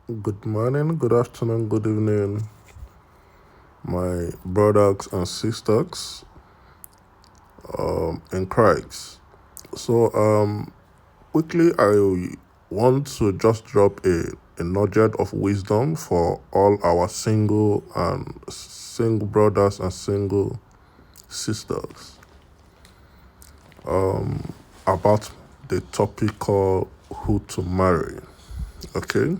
Good morning, good afternoon, good evening, my brothers and sisters in Christ. So, quickly, I want to just drop a nugget of wisdom for all our single brothers and single sisters about the topic called who to marry. Okay,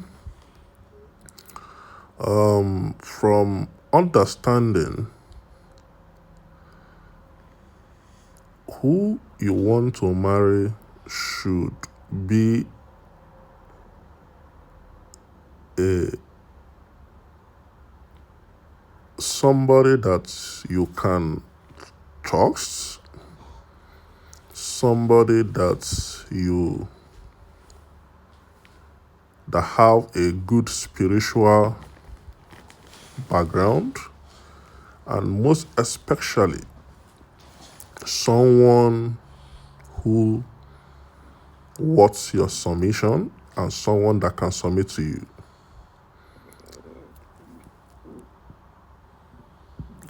from understanding who you want to marry should be a somebody that you can trust, somebody that have a good spiritual background, and most especially someone who wants your submission and someone that can submit to you.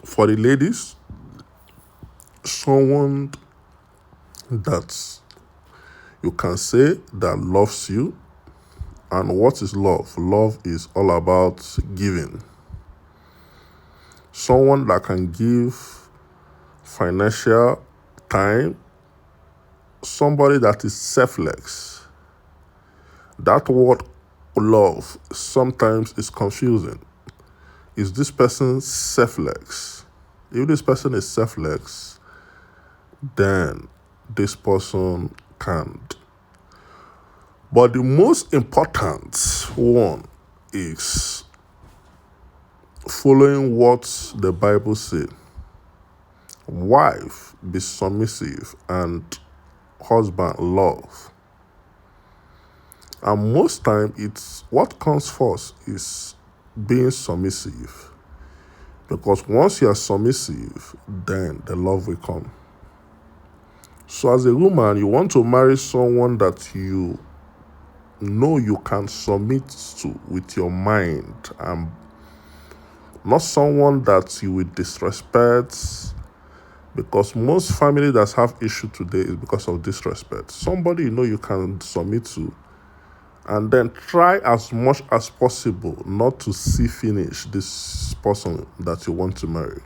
For the ladies, someone that you can say that loves you. And what is love? Love is all about giving. Someone that can give financial, time, somebody that is selfless. That word love sometimes is confusing. Is this person selfless? If this person is selfless, then this person can't. But the most important one is following what the Bible says. Wife, be submissive, and husband, love. And most time, it's what comes first is being submissive. Because once you are submissive, then the love will come. So as a woman, you want to marry someone that you know you can submit to with your mind, and not someone that you will disrespect, because most families that have issue today is because of disrespect. Somebody you know you can submit to, and then try as much as possible not to see finish this person that you want to marry.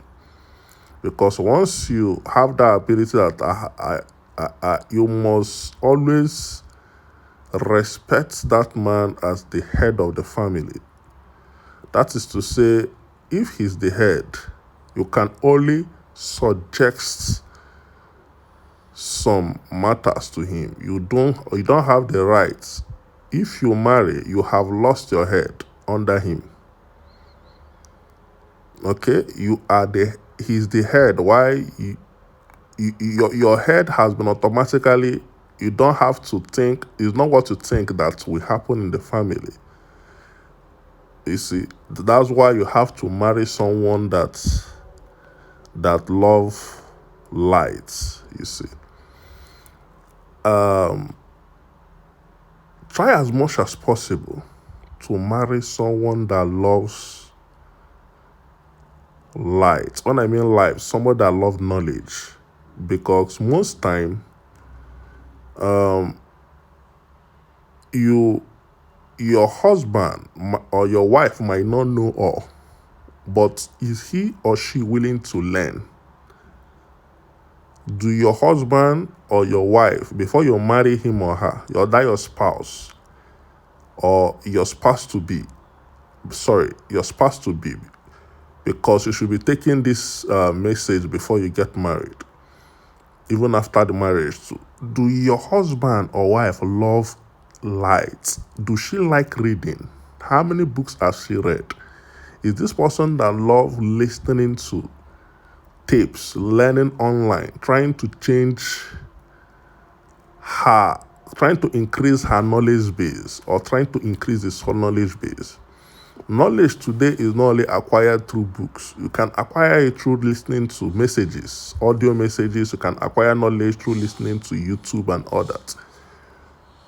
Because once you have that ability that you must always respect that man as the head of the family. That is to say, if he's the head, you can only suggest some matters to him. You don't have the rights. If you marry, you have lost your head under him. Okay, he's the head. Why your head has been automatically. You don't have to think. It's not what you think that will happen in the family. You see, that's why you have to marry someone that love light. You see, try as much as possible to marry someone that loves light. When I mean light, someone that loves knowledge, because most time, your husband or your wife might not know all, but is he or she willing to learn? Do your husband or your wife, before you marry him or her, your spouse or your spouse to be, because you should be taking this message before you get married, even after the marriage too. Do your husband or wife love light? Do she like reading? How many books has she read? Is this person that love listening to tapes, learning online, trying to increase her knowledge base, or trying to increase his knowledge base? Knowledge today is not only acquired through books. You can acquire it through listening to messages, audio messages. You can acquire knowledge through listening to YouTube and all that.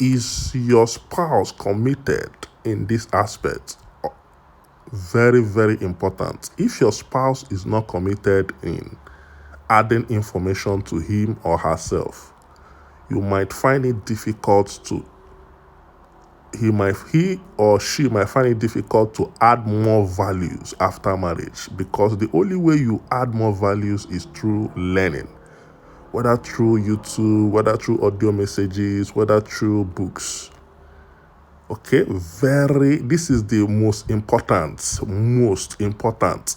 Is your spouse committed in this aspect, very, very important. If your spouse is not committed in adding information to him or herself, you might find it difficult to he or she might find it difficult to add more values after marriage, because the only way you add more values is through learning, whether through YouTube, whether through audio messages, whether through books. Okay, this is the most important,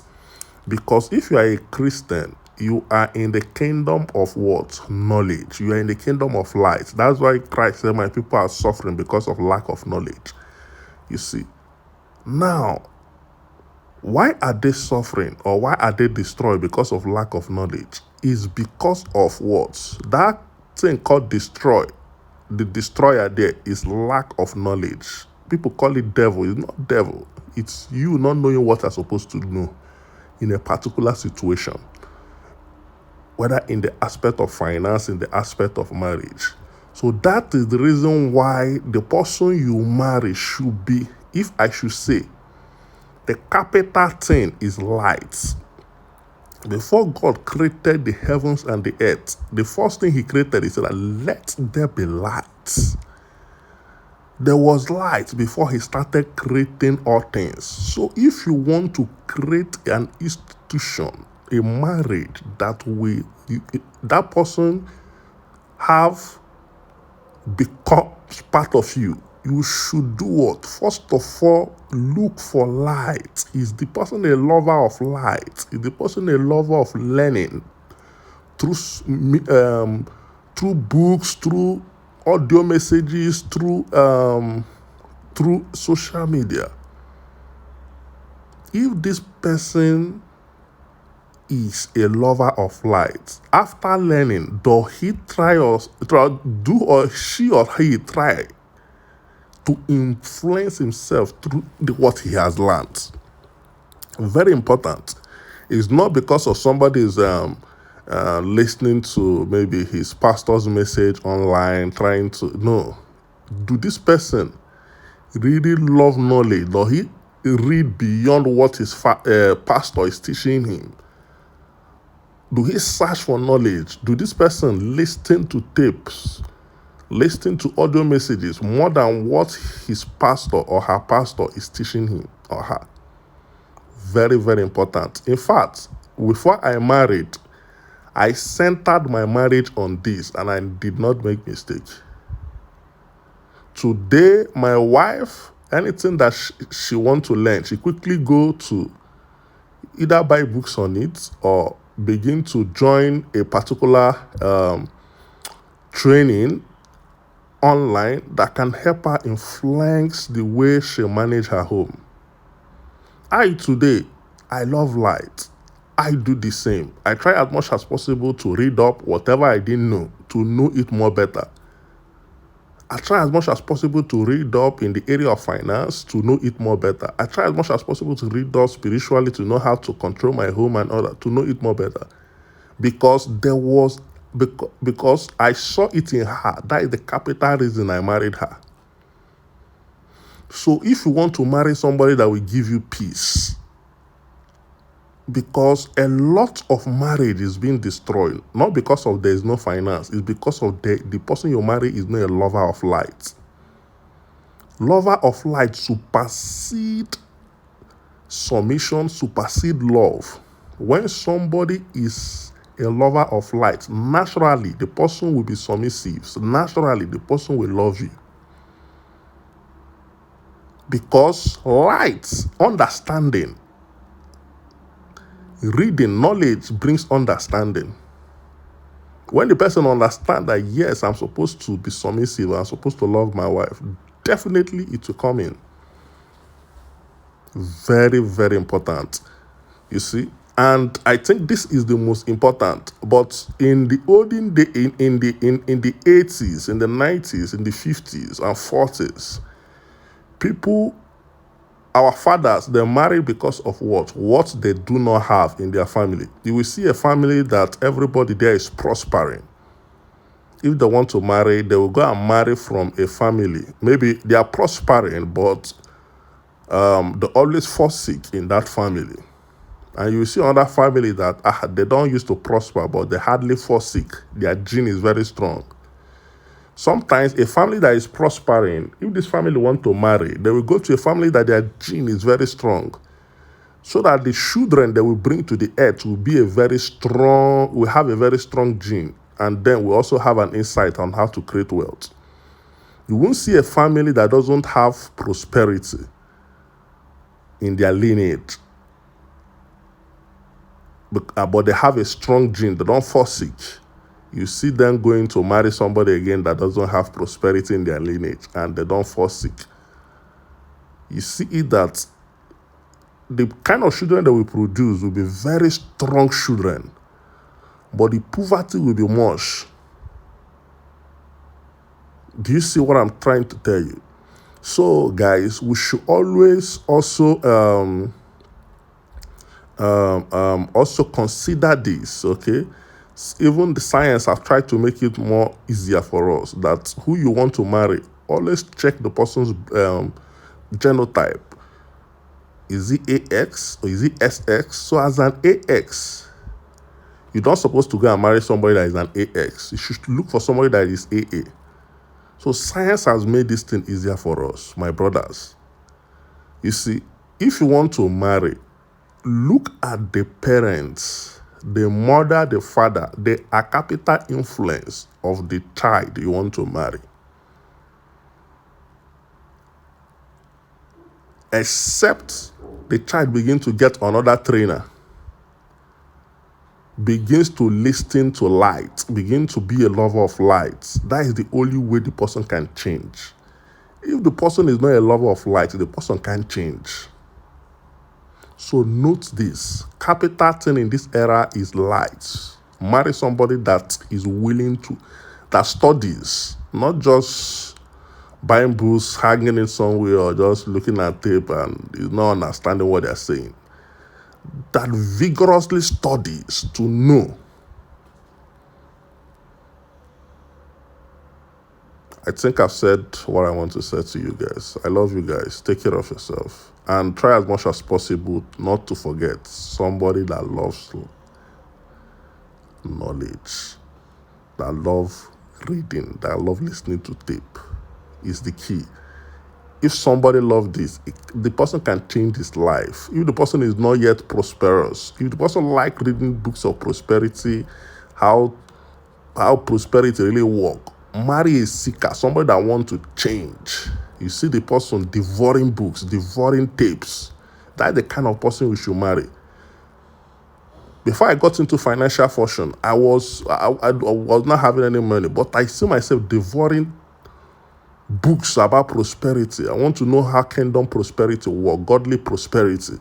because if you are a Christian, you are in the kingdom of what? Knowledge. You are in the kingdom of light. That's why Christ said, my people are suffering because of lack of knowledge. You see. Now, why are they suffering, or why are they destroyed because of lack of knowledge? Is because of what? That thing called destroy. The destroyer there is lack of knowledge. People call it devil. It's not devil. It's you not knowing what you're supposed to know in a particular situation, whether in the aspect of finance, in the aspect of marriage. So that is the reason why the person you marry should be, if I should say, the capital thing is light. Before God created the heavens and the earth, the first thing he created, he said, let there be light. There was light before he started creating all things. So if you want to create an institution, a marriage that that person have becomes part of you, you should do what? First of all, look for light. Is the person a lover of light? Is the person a lover of learning through books, through audio messages, through social media? If this person is a lover of light, after learning, does he she or he try to influence himself through what he has learned? Very important. It's not because of somebody's listening to maybe his pastor's message online, trying to, no. Do this person really love knowledge? Does he read beyond what his pastor is teaching him? Do he search for knowledge? Do this person listen to tapes, listen to audio messages more than what his pastor or her pastor is teaching him or her? Very, very important. In fact, before I married, I centered my marriage on this, and I did not make mistake. Today, my wife, anything that she want to learn, she quickly go to either buy books on it or begin to join a particular training online that can help her influence the way she manage her home. Today, I love light. I do the same. I try as much as possible to read up whatever I didn't know, to know it more better. I try as much as possible to read up in the area of finance, to know it more better. I try as much as possible to read up spiritually, to know how to control my home and all that, to know it more better. Because I saw it in her. That is the capital reason I married her. So if you want to marry somebody that will give you peace, because a lot of marriage is being destroyed, not because of there is no finance, it's because of the person you marry is not a lover of light. Lover of light supersede submission, supersede love. When somebody is a lover of light, naturally the person will be submissive. So naturally the person will love you. Because light, understanding, reading, knowledge brings understanding. When the person understands that, yes, I'm supposed to be submissive, I'm supposed to love my wife, definitely it will come in. Very, very important. You see? And I think this is the most important. But in the olden day, in the 80s, in the 90s, in the 50s and 40s, people, our fathers, they marry because of what? What they do not have in their family. You will see a family that everybody there is prospering. If they want to marry, they will go and marry from a family. Maybe they are prospering, but they always forsake in that family. And you see another family that they don't used to prosper, but they hardly forsake. Their gene is very strong. Sometimes a family that is prospering, if this family want to marry, they will go to a family that their gene is very strong, so that the children they will bring to the earth will have a very strong gene, and then we also have an insight on how to create wealth. You won't see a family that doesn't have prosperity in their lineage, but they have a strong gene. They don't forsake. You see them going to marry somebody again that doesn't have prosperity in their lineage, and they don't forsake. You see it that the kind of children that we produce will be very strong children, but the poverty will be much. Do you see what I'm trying to tell you? So, guys, we should always also also consider this, okay? Even the science have tried to make it more easier for us, that who you want to marry, always check the person's genotype. Is it AX or is it SX? So as an AX, you're not supposed to go and marry somebody that is an AX. You should look for somebody that is AA. So science has made this thing easier for us, my brothers. You see, if you want to marry, look at the parents, the mother, the father, the a capital influence of the child you want to marry. Except the child begins to get another trainer, begins to listen to light, begin to be a lover of light. That is the only way the person can change. If the person is not a lover of light, the person can't change. So note this, capital thing in this era is light. Marry somebody that is willing to, that studies, not just buying books, hanging in somewhere, or just looking at tape and is not understanding what they're saying. That vigorously studies to know. I think I've said what I want to say to you guys. I love you guys. Take care of yourself. And try as much as possible not to forget somebody that loves knowledge, that love reading, that love listening to tape is the key. If somebody loves this, the person can change his life. If the person is not yet prosperous, if the person like reading books of prosperity, how prosperity really work, marry a seeker, somebody that wants to change. You see the person devouring books, devouring tapes. That's the kind of person we should marry. Before I got into financial fortune, I was not having any money, but I see myself devouring books about prosperity. I want to know how kingdom prosperity works, godly prosperity.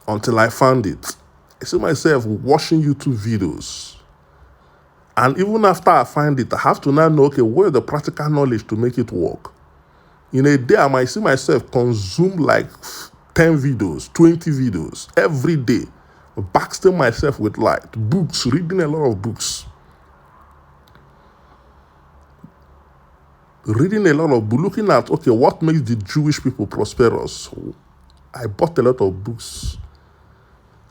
Until I found it. I see myself watching YouTube videos. And even after I find it, I have to now know, okay, where's the practical knowledge to make it work? In a day, I might see myself consume like 10 videos, 20 videos every day, boxing myself with light, books, reading a lot of books. Reading a lot of books, looking at, okay, what makes the Jewish people prosperous? I bought a lot of books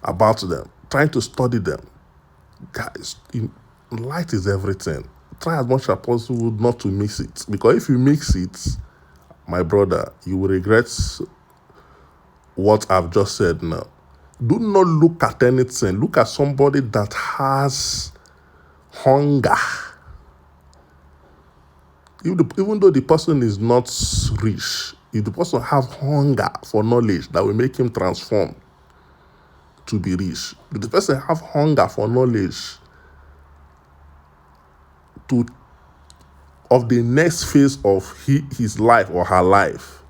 about them, trying to study them. Guys, light is everything. Try as much as possible not to mix it. Because if you mix it, my brother, you will regret what I've just said now. Do not look at anything. Look at somebody that has hunger. Even though the person is not rich, if the person has hunger for knowledge that will make him transform to be rich, if the person have hunger for knowledge of the next phase of his life or her life.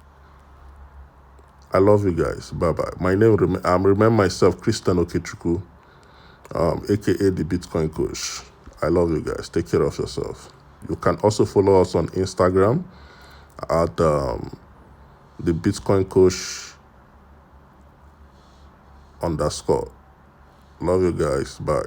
I love you guys. Bye-bye. My name, I remember myself, Christian Okechukwu, aka the Bitcoin Coach. I love you guys. Take care of yourself. You can also follow us on Instagram at the Bitcoin Coach _. Love you guys. Bye.